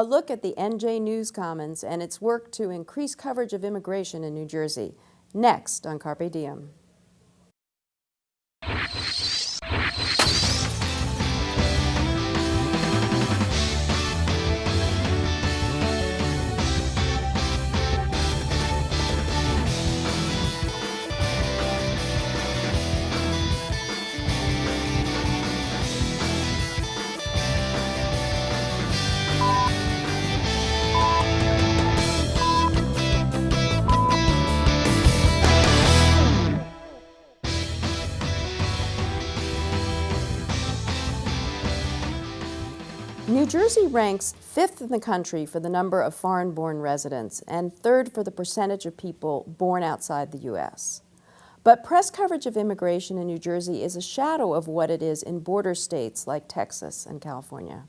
A look at the NJ News Commons and its work to increase coverage of immigration in New Jersey. Next on Carpe Diem. New Jersey ranks 5th in the country for the number of foreign-born residents and 3rd for the percentage of people born outside the U.S. But press coverage of immigration in New Jersey is a shadow of what it is in border states like Texas and California.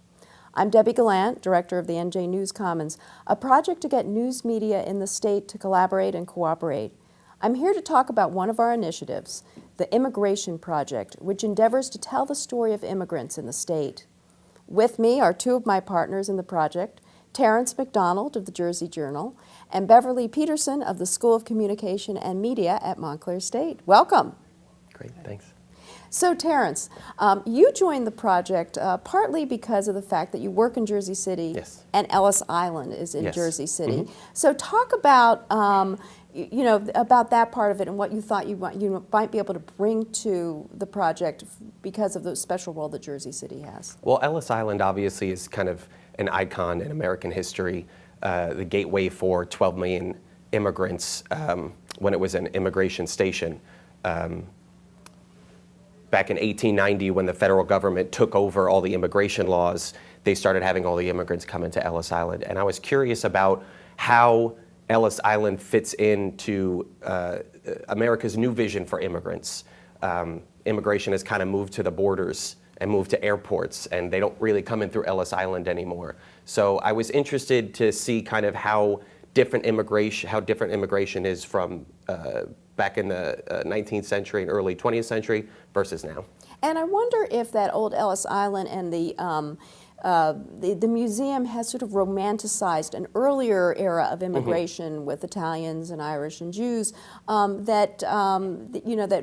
I'm Debbie Gallant, director of the NJ News Commons, a project to get news media in the state to collaborate and cooperate. I'm here to talk about one of our initiatives, the Immigration Project, which endeavors to tell the story of immigrants in the state. With me are two of my partners in the project, Terrence McDonald of the Jersey Journal and Beverly Peterson of the School of Communication and Media at Montclair State. Welcome. Great, thanks. So Terrence, you joined the project partly because of the fact that you work in Jersey City. Yes. And Ellis Island is in Yes. Jersey City. Mm-hmm. So talk about about that part of it and what you thought you might be able to bring to the project because of the special role that Jersey City has. Well, Ellis Island obviously is kind of an icon in American history, the gateway for 12 million immigrants when it was an immigration station. Back in 1890, when the federal government took over all the immigration laws, they started having all the immigrants come into Ellis Island. And I was curious about how Ellis Island fits into America's new vision for immigrants. Immigration has kind of moved to the borders and moved to airports, and they don't really come in through Ellis Island anymore. So I was interested to see kind of how different immigration is from back in the 19th century and early 20th century versus now. And I wonder if that old Ellis Island and the museum has sort of romanticized an earlier era of immigration with Italians and Irish and Jews that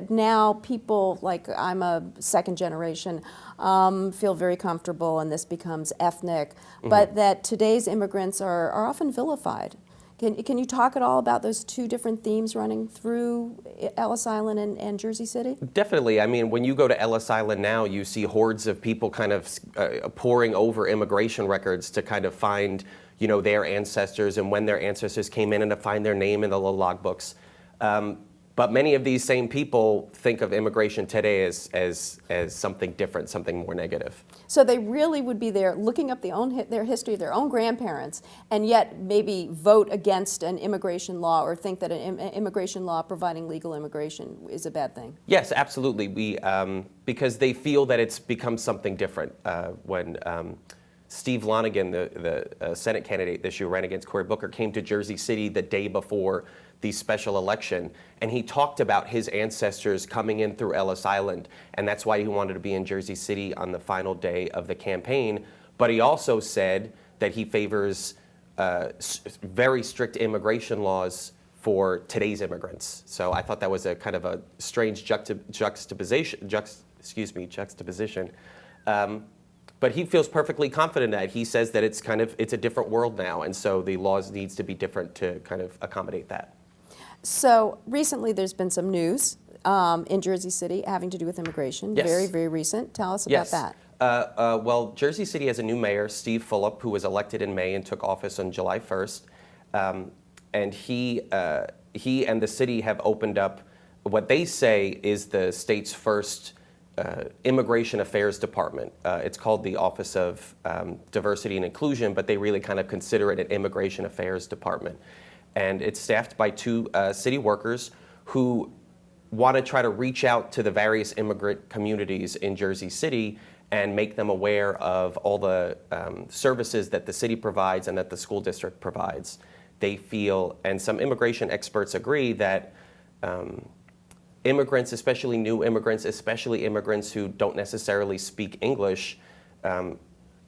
now people, like I'm a second generation, feel very comfortable and this becomes ethnic, but that today's immigrants are often vilified. Can you talk at all about those two different themes running through Ellis Island and Jersey City? Definitely. I mean, when you go to Ellis Island now, you see hordes of people kind of poring over immigration records to kind of find, their ancestors and when their ancestors came in and to find their name in the little logbooks. But many of these same people think of immigration today as something different, something more negative. So they really would be there looking up their history of their own grandparents and yet maybe vote against an immigration law or think that an immigration law providing legal immigration is a bad thing. Yes, absolutely. Because they feel that it's become something different. When Steve Lonegan, the Senate candidate this year, ran against Cory Booker, came to Jersey City the day before the special election, and he talked about his ancestors coming in through Ellis Island, and that's why he wanted to be in Jersey City on the final day of the campaign. But he also said that he favors very strict immigration laws for today's immigrants. So I thought that was a kind of a strange juxtaposition. But he feels perfectly confident that he says that it's a different world now, and so the laws needs to be different to kind of accommodate that. So recently there's been some news in Jersey City having to do with immigration. Yes. Very, very recent. Tell us about that. Well, Jersey City has a new mayor, Steve Fulop, who was elected in May and took office on July 1st. And he and the city have opened up what they say is the state's first Immigration Affairs Department. It's called the Office of Diversity and Inclusion, but they really kind of consider it an Immigration Affairs Department. And it's staffed by two city workers who want to try to reach out to the various immigrant communities in Jersey City and make them aware of all the services that the city provides and that the school district provides. They feel, and some immigration experts agree, that immigrants, especially new immigrants, especially immigrants who don't necessarily speak English,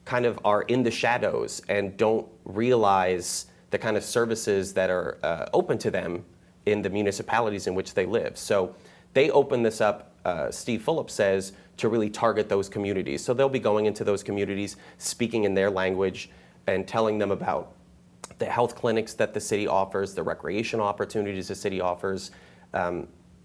kind of are in the shadows and don't realize the kind of services that are open to them in the municipalities in which they live. So they open this up, Steve Phillips says, to really target those communities. So they'll be going into those communities, speaking in their language, and telling them about the health clinics that the city offers, the recreational opportunities the city offers.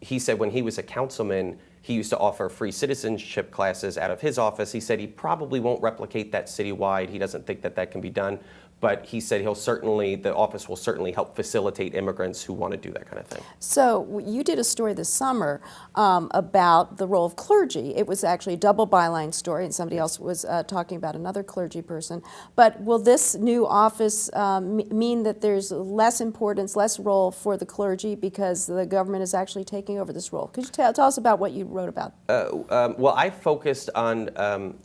He said when he was a councilman, he used to offer free citizenship classes out of his office. He said he probably won't replicate that citywide. He doesn't think that that can be done. But he said the office will certainly help facilitate immigrants who want to do that kind of thing. So you did a story this summer about the role of clergy. It was actually a double byline story, and somebody else was talking about another clergy person. But will this new office mean that there's less importance, less role for the clergy because the government is actually taking over this role? Could you tell us about what you wrote about? Well, I focused on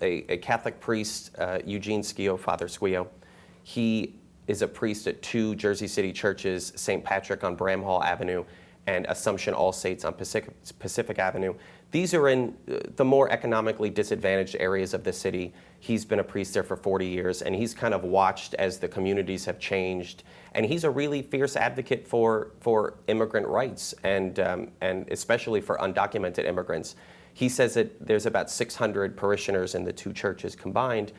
a Catholic priest, Eugene Scio, Father Scio. He is a priest at two Jersey City churches, St. Patrick on Bramhall Avenue and Assumption All Saints on Pacific Avenue. These are in the more economically disadvantaged areas of the city. He's been a priest there for 40 years, and he's kind of watched as the communities have changed. And he's a really fierce advocate for immigrant rights and especially for undocumented immigrants. He says that there's about 600 parishioners in the two churches combined.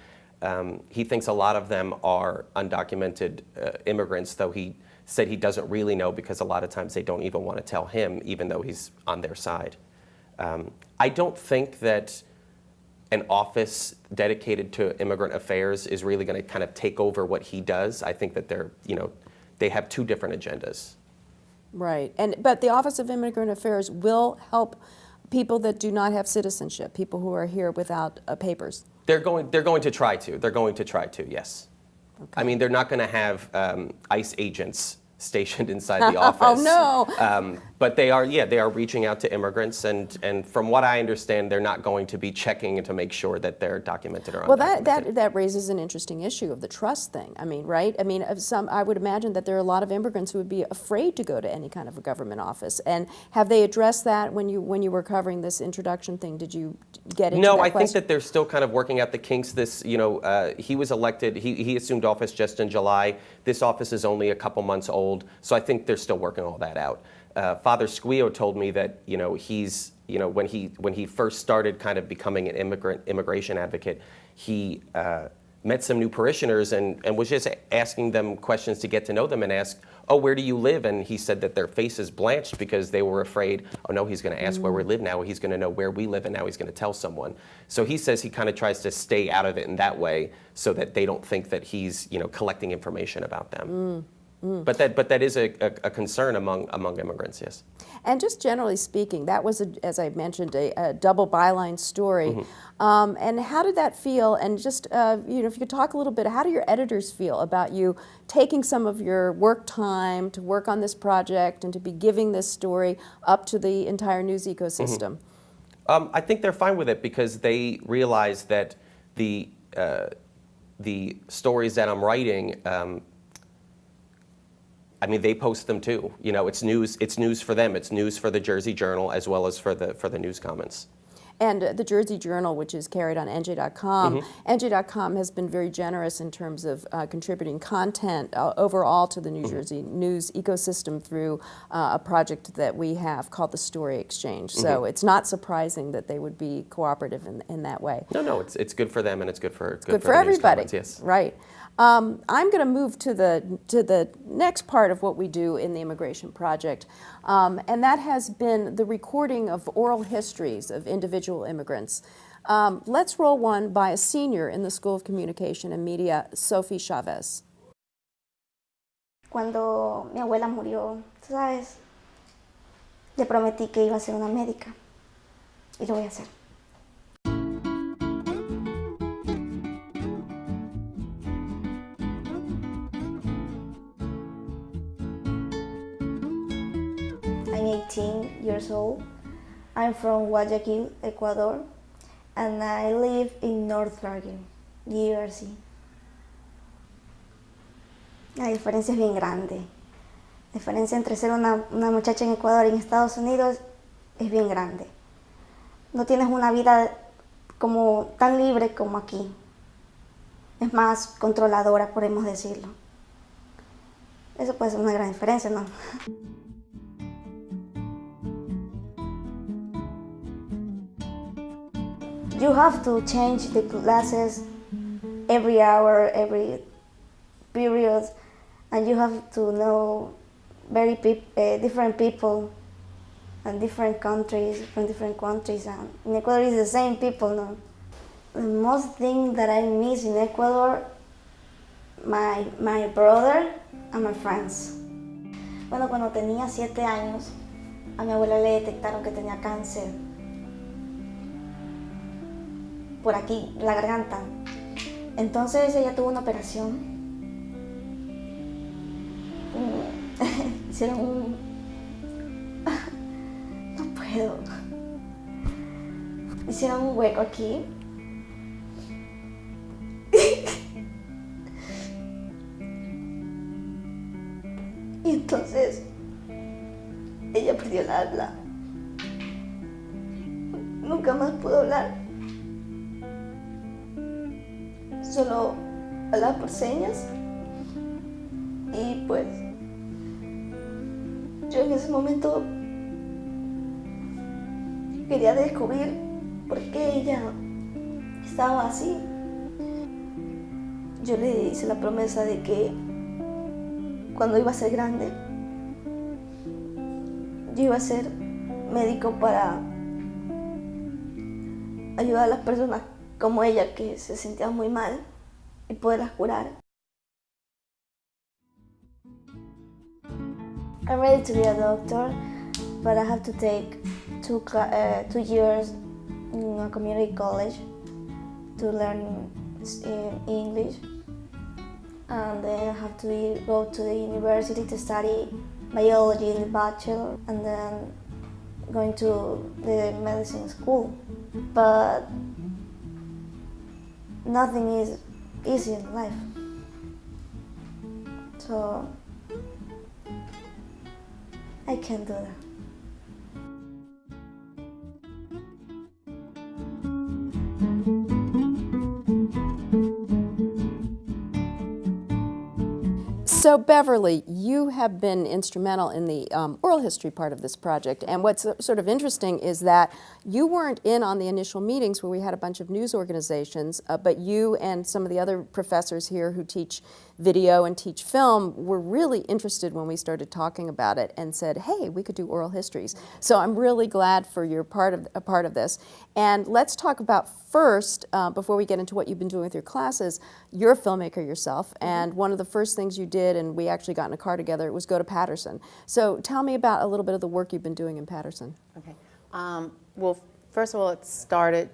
He thinks a lot of them are undocumented immigrants, though he said he doesn't really know because a lot of times they don't even want to tell him, even though he's on their side. I don't think that an office dedicated to immigrant affairs is really going to kind of take over what he does. I think that they have two different agendas. Right, but the Office of Immigrant Affairs will help people that do not have citizenship, people who are here without papers. They're going to try to. They're going to try to, yes. Okay. I mean, they're not going to have ICE agents stationed inside the office. Oh, no. But they are reaching out to immigrants, and from what I understand, they're not going to be checking to make sure that they're documented or undocumented. Well, that raises an interesting issue of the trust thing. I mean, right? I mean, I would imagine that there are a lot of immigrants who would be afraid to go to any kind of a government office. And have they addressed that when you were covering this introduction thing? Did you get into that question? No, I think that they're still kind of working out the kinks. He was elected. He assumed office just in July. This office is only a couple months old, so I think they're still working all that out. Father Scio told me that when he first started kind of becoming an immigration advocate, he met some new parishioners and was just asking them questions to get to know them and asked, "Oh, where do you live?" And he said that their faces blanched because they were afraid, oh no, he's going to ask where we live now. He's going to know where we live, and now he's going to tell someone. So he says he kind of tries to stay out of it in that way so that they don't think that he's collecting information about them. But that is a concern among immigrants, yes. And just generally speaking, that was, as I mentioned, a double byline story. Mm-hmm. And how did that feel? And just if you could talk a little bit, how do your editors feel about you taking some of your work time to work on this project and to be giving this story up to the entire news ecosystem? Mm-hmm. I think they're fine with it because they realize that the stories that I'm writing. I mean, they post them too. It's news. It's news for them. It's news for the Jersey Journal as well as for the news comments. And the Jersey Journal, which is carried on NJ.com, NJ.com has been very generous in terms of contributing content overall to the New Jersey news ecosystem through a project that we have called the Story Exchange. So it's not surprising that they would be cooperative in that way. No, it's good for them and it's good for for the everybody. News comments, yes. Right. I'm going to move to the next part of what we do in the Immigration Project, and that has been the recording of oral histories of individual immigrants. Let's roll one by a senior in the School of Communication and Media, Sophie Chavez. Cuando mi abuela murió, tú sabes, le prometí que iba a ser una médica y lo voy a hacer. I'm 18 years old. I'm from Guayaquil, Ecuador, and I live in North Largo, New Jersey. La diferencia es bien grande. La diferencia entre ser una muchacha en Ecuador y en Estados Unidos es bien grande. No tienes una vida como tan libre como aquí. es más controladora, podemos decirlo. Eso puede ser una gran diferencia, ¿no? You have to change the classes every hour, every period, and you have to know very different people and different countries, from different countries. And in Ecuador, it's the same people, no? The most thing that I miss in Ecuador, my brother and my friends. Bueno, cuando tenía 7 años, a mi abuela le detectaron que tenía cáncer por aquí, la garganta. Entonces ella tuvo una operación. Hicieron un... No puedo. Hicieron un hueco aquí. Y entonces ella perdió el habla. Nunca más pudo hablar. Solo hablaba por señas. Y pues yo en ese momento quería descubrir por qué ella estaba así. Yo le hice la promesa de que cuando iba a ser grande, yo iba a ser médico para ayudar a las personas como ella que se sentían muy mal y poderlas curar. I'm ready to be a doctor, but I have to take 2 years in a community college to learn English. And then I have to go to the university to study biology in the bachelor, and then going to the medicine school. But nothing is easy in life. So I can't do that. So Beverly, you have been instrumental in the oral history part of this project, and what's sort of interesting is that you weren't in on the initial meetings where we had a bunch of news organizations, but you and some of the other professors here who teach video and teach film were really interested when we started talking about it and said, hey, we could do oral histories. So I'm really glad for your a part of this. And let's talk about first, before we get into what you've been doing with your classes, you're a filmmaker yourself, and one of the first things you did, and we actually got in a car together, was go to Paterson. So tell me about a little bit of the work you've been doing in Paterson. Okay. Well, first of all, it started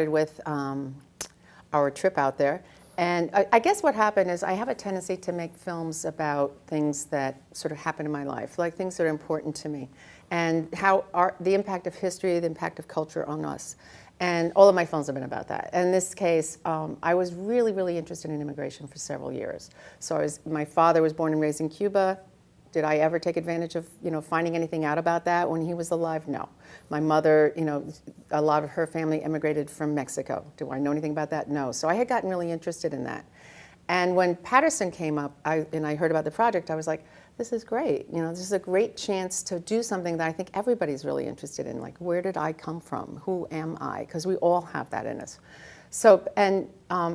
with our trip out there. And I guess what happened is I have a tendency to make films about things that sort of happen in my life, like things that are important to me, and how the impact of history, the impact of culture on us. And all of my films have been about that. In this case, I was really, really interested in immigration for several years. So my father was born and raised in Cuba. Did I ever take advantage of, finding anything out about that when he was alive? No. My mother, a lot of her family immigrated from Mexico. Do I know anything about that? No. So I had gotten really interested in that. And when Paterson came up, and I heard about the project, I was like, this is great. This is a great chance to do something that I think everybody's really interested in. Like, where did I come from? Who am I? Because we all have that in us. So, and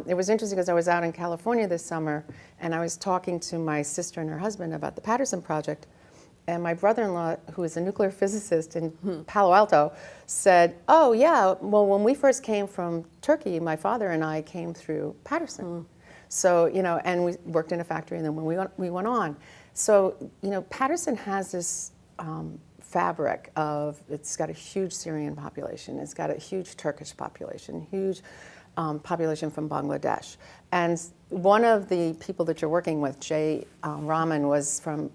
it was interesting because I was out in California this summer, and I was talking to my sister and her husband about the Paterson Project, and my brother-in-law, who is a nuclear physicist in Palo Alto, said, oh yeah, well, when we first came from Turkey, my father and I came through Paterson. So, and we worked in a factory, and then when we went on. So, Paterson has this fabric of, it's got a huge Syrian population, it's got a huge Turkish population, huge population from Bangladesh. And one of the people that you're working with, Jay Rahman, was from,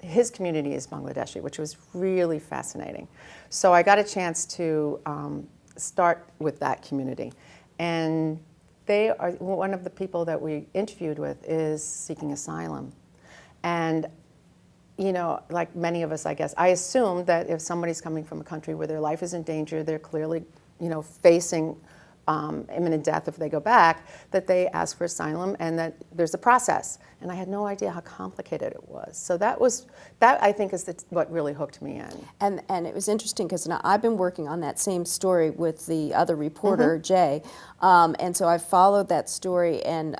his community is Bangladeshi, which was really fascinating. So I got a chance to start with that community. And they are, one of the people that we interviewed with is seeking asylum. And like many of us, I guess, I assume that if somebody's coming from a country where their life is in danger, they're clearly, facing imminent death if they go back, that they ask for asylum and that there's a process. And I had no idea how complicated it was. So that I think is what really hooked me in. And it was interesting because I've been working on that same story with the other reporter, Jay, and so I followed that story, and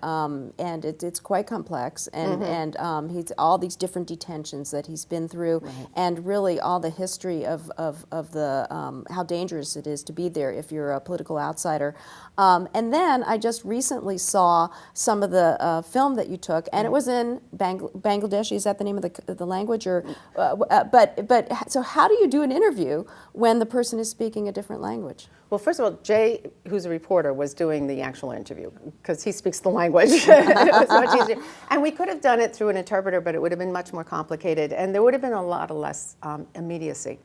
it's quite complex, and he's all these different detentions that he's been through, and really all the history of the how dangerous it is to be there if you're a political outsider. And then I just recently saw some of the film that you took, and it was in Bangladeshi. Is that the name of the language? Or, but so how do you do an interview when the person is speaking a different language? Well, first of all, Jay, who's a reporter, was doing the actual interview because he speaks the language. It was much easier. And we could have done it through an interpreter, but it would have been much more complicated, and there would have been a lot of less immediacy.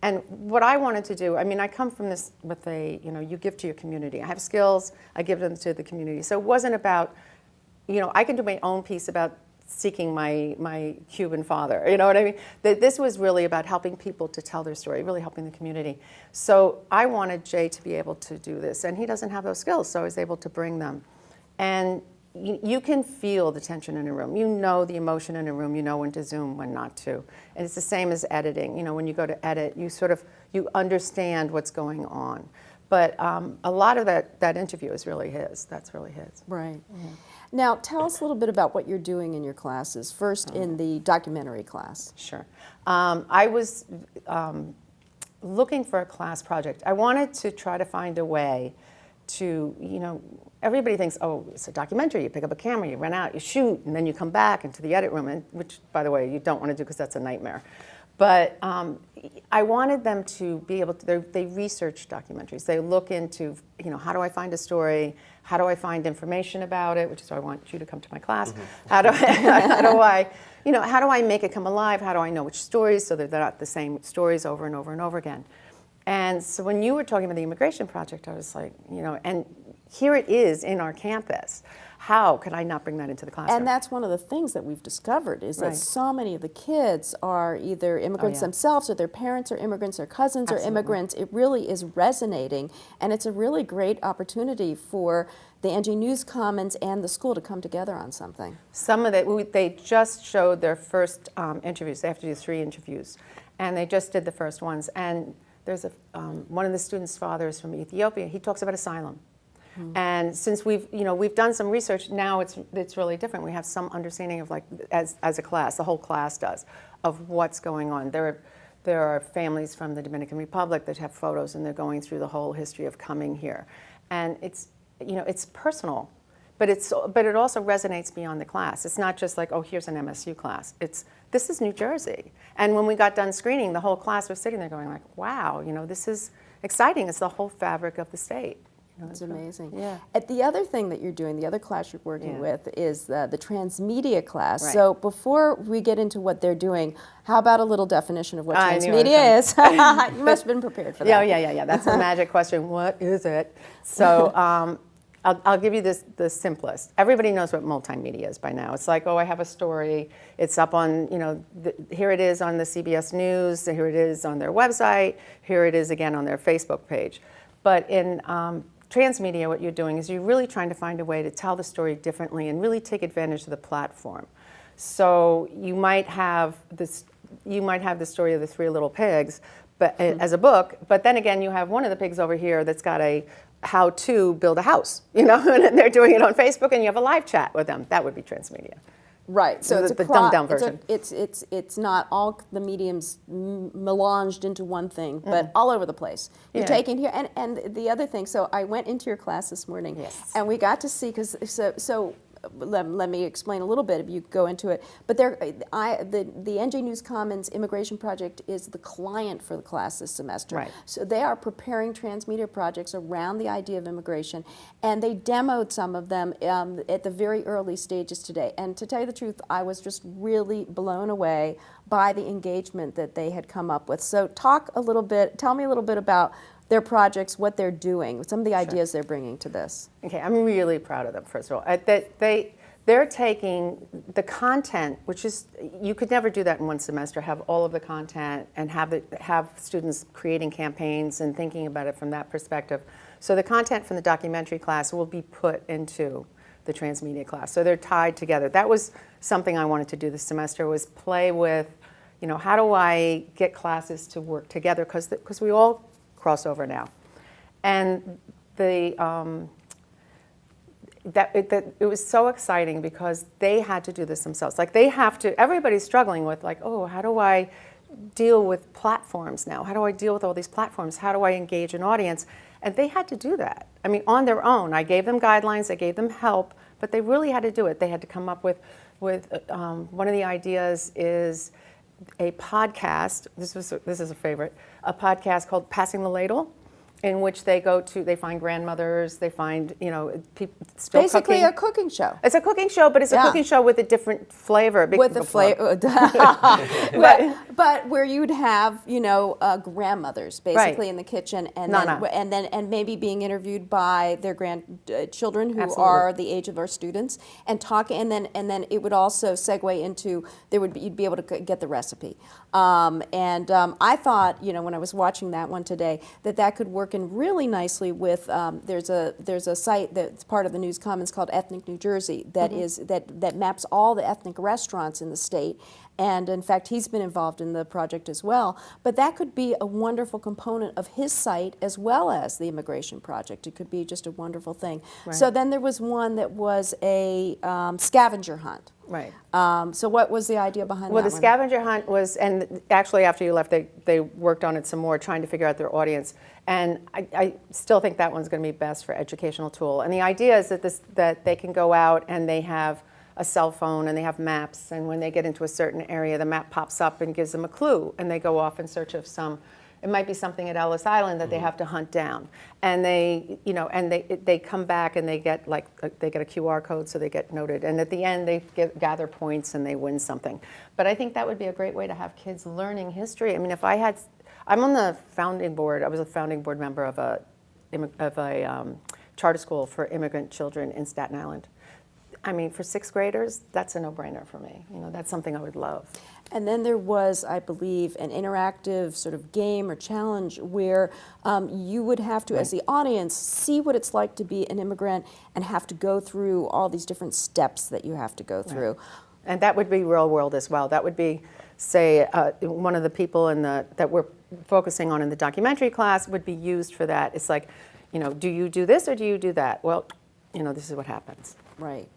And what I wanted to do, I mean, I come from this with you give to your community. I have skills, I give them to the community. So it wasn't about, I can do my own piece about seeking my Cuban father, you know what I mean? This was really about helping people to tell their story, really helping the community. So I wanted Jay to be able to do this, and he doesn't have those skills, so I was able to bring them. And you can feel the tension in a room. You know the emotion in a room. You know when to zoom, when not to. And it's the same as editing. When you go to edit, you understand what's going on. But a lot of that interview is really his. That's really his. Right. Yeah. Now, tell us a little bit about what you're doing in your classes. First, in the documentary class. Sure. I was looking for a class project. I wanted to try to find a way to, everybody thinks, oh, it's a documentary. You pick up a camera, you run out, you shoot, and then you come back into the edit room, which, by the way, you don't want to do because that's a nightmare. But I wanted them to be able to, they research documentaries. They look into, how do I find a story? How do I find information about it? Which is why I want you to come to my class. How do I make it come alive? How do I know which stories so that they're not the same stories over and over and over again? And so when you were talking about the immigration project, I was like, and here it is in our campus. How could I not bring that into the classroom? And that's one of the things that we've discovered is that so many of the kids are either immigrants yeah. themselves, or their parents are immigrants, or cousins Absolutely. are immigrants. It really is resonating, and it's a really great opportunity for the NJ News Commons and the school to come together on something. Some of it, they just showed their first interviews. They have to do 3 interviews, and they just did the first ones. And there's one of the students' fathers from Ethiopia. He talks about asylum. And since we've done some research, now it's really different. We have some understanding of, like, as a class, the whole class does, of what's going on. There are families from the Dominican Republic that have photos, and they're going through the whole history of coming here. And it's personal, but it also resonates beyond the class. It's not just like, oh, here's an MSU class. This is New Jersey. And when we got done screening, the whole class was sitting there going like, wow, this is exciting. It's the whole fabric of the state. It's amazing. Yeah. The other thing that you're doing, the other class you're working with, is the transmedia class. Right. So before we get into what they're doing, how about a little definition of what I knew transmedia is? You must have been prepared for that. Yeah. That's the magic question. What is it? So I'll give you the simplest. Everybody knows what multimedia is by now. It's like, oh, I have a story. It's up on, here it is on the CBS News. Here it is on their website. Here it is again on their Facebook page. But in transmedia, what you're doing is you're really trying to find a way to tell the story differently and really take advantage of the platform. So you might have the story of the 3 little pigs, but as a book. But then again, you have one of the pigs over here that's got a how to build a house, and they're doing it on Facebook, and you have a live chat with them. That would be transmedia. Right, so it's the dumbed down version. It's not all the mediums melanged into one thing, but all over the place. You're taking here, and the other thing. So I went into your class this morning, and we got to see let me explain a little bit if you go into it. But the NJ News Commons Immigration Project is the client for the class this semester. Right. So they are preparing transmedia projects around the idea of immigration, and they demoed some of them at the very early stages today. And to tell you the truth, I was just really blown away by the engagement that they had come up with. So tell me a little bit about their projects, what they're doing, some of the ideas they're bringing to this. Okay, I'm really proud of them, first of all. They're taking the content, which is, you could never do that in one semester, have all of the content and have students creating campaigns and thinking about it from that perspective. So the content from the documentary class will be put into the transmedia class. So they're tied together. That was something I wanted to do this semester, was play with, how do I get classes to work together? Because we all cross over now. And it was so exciting because they had to do this themselves. Like everybody's struggling with how do I deal with platforms now? How do I deal with all these platforms? How do I engage an audience? And they had to do that. I mean, on their own. I gave them guidelines, I gave them help, but they really had to do it. They had to come up with one of the ideas is a podcast. This is a favorite. A podcast called Passing the Ladle, in which they find grandmothers, they find, people still Basically cooking. a cooking show. It's a cooking show, but it's a cooking show with a different flavor. With the flavor, but where you'd have grandmothers basically Right. in the kitchen, and Nana. then maybe being interviewed by their grandchildren who Absolutely. are the age of our students, and talk, and then it would also segue into you'd be able to get the recipe, I thought when I was watching that one today that could work in really nicely with there's a site that's part of the News Commons called Ethnic New Jersey that is that maps all the ethnic restaurants in the state, and in fact he's been involved in the project as well. But that could be a wonderful component of his site as well as the immigration project. It could be just a wonderful thing. Right. So then there was one that was a scavenger hunt. Right. So what was the idea behind Well, that the one? scavenger hunt was, and actually after you left, they worked on it some more, trying to figure out their audience. And I still think that one's going to be best for educational tool. And the idea is that they can go out and they have a cell phone and they have maps. And when they get into a certain area, the map pops up and gives them a clue. And they go off in search of it might be something at Ellis Island that they have to hunt down. And they come back and they get a QR code, so they get noted. And at the end, they gather points and they win something. But I think that would be a great way to have kids learning history. I mean, I'm on the founding board. I was a founding board member of a charter school for immigrant children in Staten Island. I mean, for sixth graders, that's a no-brainer for me. That's something I would love. And then there was, I believe, an interactive sort of game or challenge where you would have to, as the audience, see what it's like to be an immigrant and have to go through all these different steps that you have to go through. Right. And that would be real world as well. That would be, say, one of the people that we're focusing on in the documentary class would be used for that. It's like, do you do this or do you do that? Well, this is what happens. Right.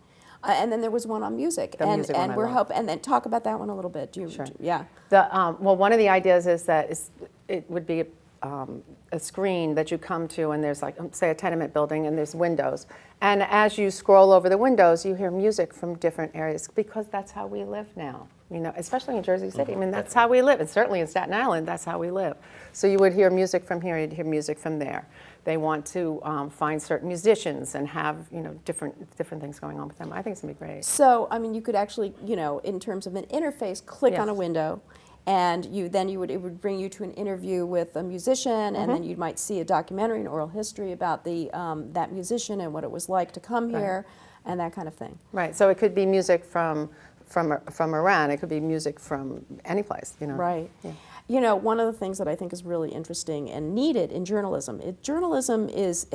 And then there was one on music. The music one I we're love. hoping, and then talk about that one a little bit. Sure. Yeah. Well, one of the ideas is that it would be a screen that you come to, and there's say a tenement building, and there's windows. And as you scroll over the windows, you hear music from different areas, because that's how we live now. Especially in Jersey City. I mean, that's how we live. And certainly in Staten Island, that's how we live. So you would hear music from here, you'd hear music from there. They want to find certain musicians and have different things going on with them. I think it's gonna be great. So, I mean, you could actually, in terms of an interface, click on a Yes. window, and it would bring you to an interview with a musician, and then you might see a documentary, an oral history about that musician and what it was like to come here, and that kind of thing. Right. So it could be music from Iran. It could be music from any place. Right. Yeah. One of the things that I think is really interesting and needed in journalism, journalism is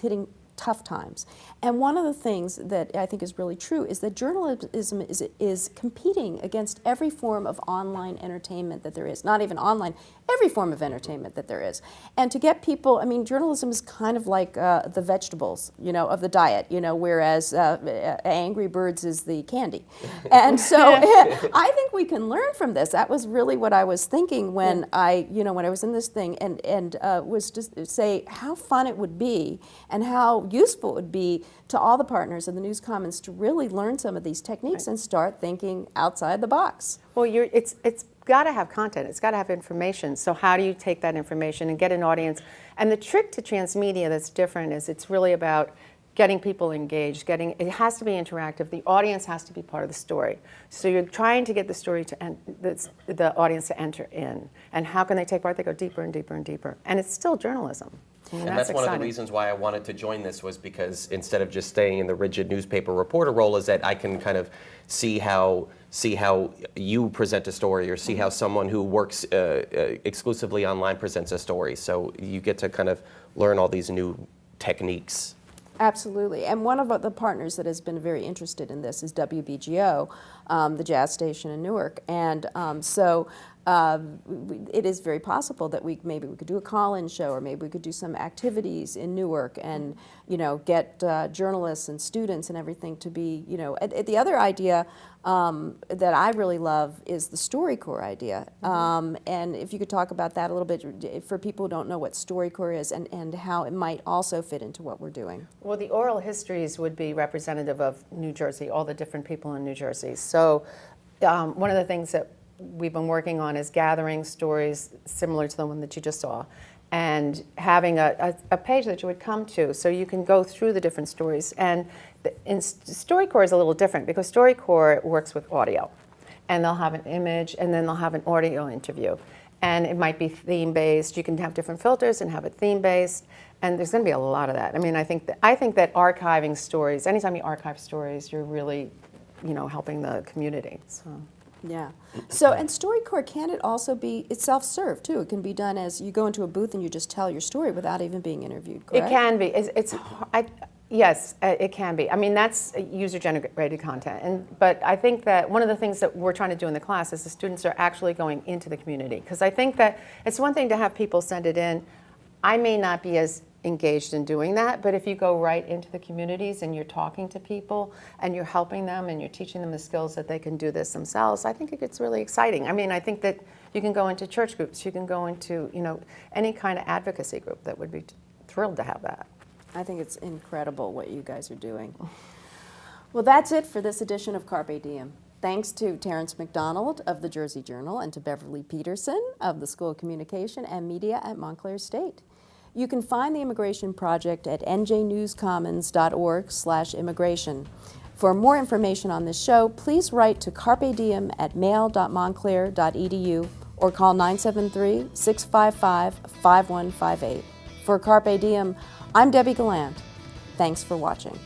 hitting tough times. And one of the things that I think is really true is that journalism is competing against every form of online entertainment that there is. Not even online, every form of entertainment that there is. And to get people, I mean, journalism is kind of like the vegetables, of the diet, whereas Angry Birds is the candy. And so I think we can learn from this. That was really what I was thinking when when I was in this thing, and was just say how fun it would be and how useful it would be to all the partners in the News Commons to really learn some of these techniques and start thinking outside the box. Well, it's got to have content. It's got to have information. So how do you take that information and get an audience? And the trick to transmedia that's different is it's really about getting people engaged. It has to be interactive. The audience has to be part of the story. So you're trying to get the story the audience to enter in. And how can they take part? They go deeper and deeper and deeper. And it's still journalism. And that's one of the reasons why I wanted to join this, was because instead of just staying in the rigid newspaper reporter role, is that I can kind of see how you present a story, or see how someone who works exclusively online presents a story. So you get to kind of learn all these new techniques. Absolutely. And one of the partners that has been very interested in this is WBGO, the jazz station in Newark. And it is very possible that maybe we could do a call-in show, or maybe we could do some activities in Newark and, get journalists and students and everything to be, The other idea that I really love is the StoryCorps idea. And if you could talk about that a little bit for people who don't know what StoryCorps is and how it might also fit into what we're doing. Well, the oral histories would be representative of New Jersey, all the different people in New Jersey. So one of the things that we've been working on is gathering stories similar to the one that you just saw, and having a page that you would come to so you can go through the different stories. And StoryCorps is a little different because StoryCorps works with audio, and they'll have an image and then they'll have an audio interview. And it might be theme-based. You can have different filters and have it theme-based, and there's going to be a lot of that. I mean, I think that archiving stories, anytime you archive stories, you're really, helping the community. So. Yeah. So, and StoryCorps, can it also be, it's self-serve too? It can be done as you go into a booth and you just tell your story without even being interviewed, correct? It can be. Yes, it can be. I mean, that's user-generated content. But I think that one of the things that we're trying to do in the class is the students are actually going into the community. Because I think that it's one thing to have people send it in. I may not be as engaged in doing that, but if you go right into the communities and you're talking to people and you're helping them and you're teaching them the skills that they can do this themselves, I think it gets really exciting. I mean, I think that you can go into church groups, you can go into, any kind of advocacy group that would be thrilled to have that. I think it's incredible what you guys are doing. Well, that's it for this edition of Carpe Diem. Thanks to Terrence McDonald of the Jersey Journal and to Beverly Peterson of the School of Communication and Media at Montclair State. You can find the Immigration Project at njnewscommons.org/immigration. For more information on this show, please write to carpediem@mail.montclair.edu or call 973-655-5158. For Carpe Diem, I'm Debbie Gallant. Thanks for watching.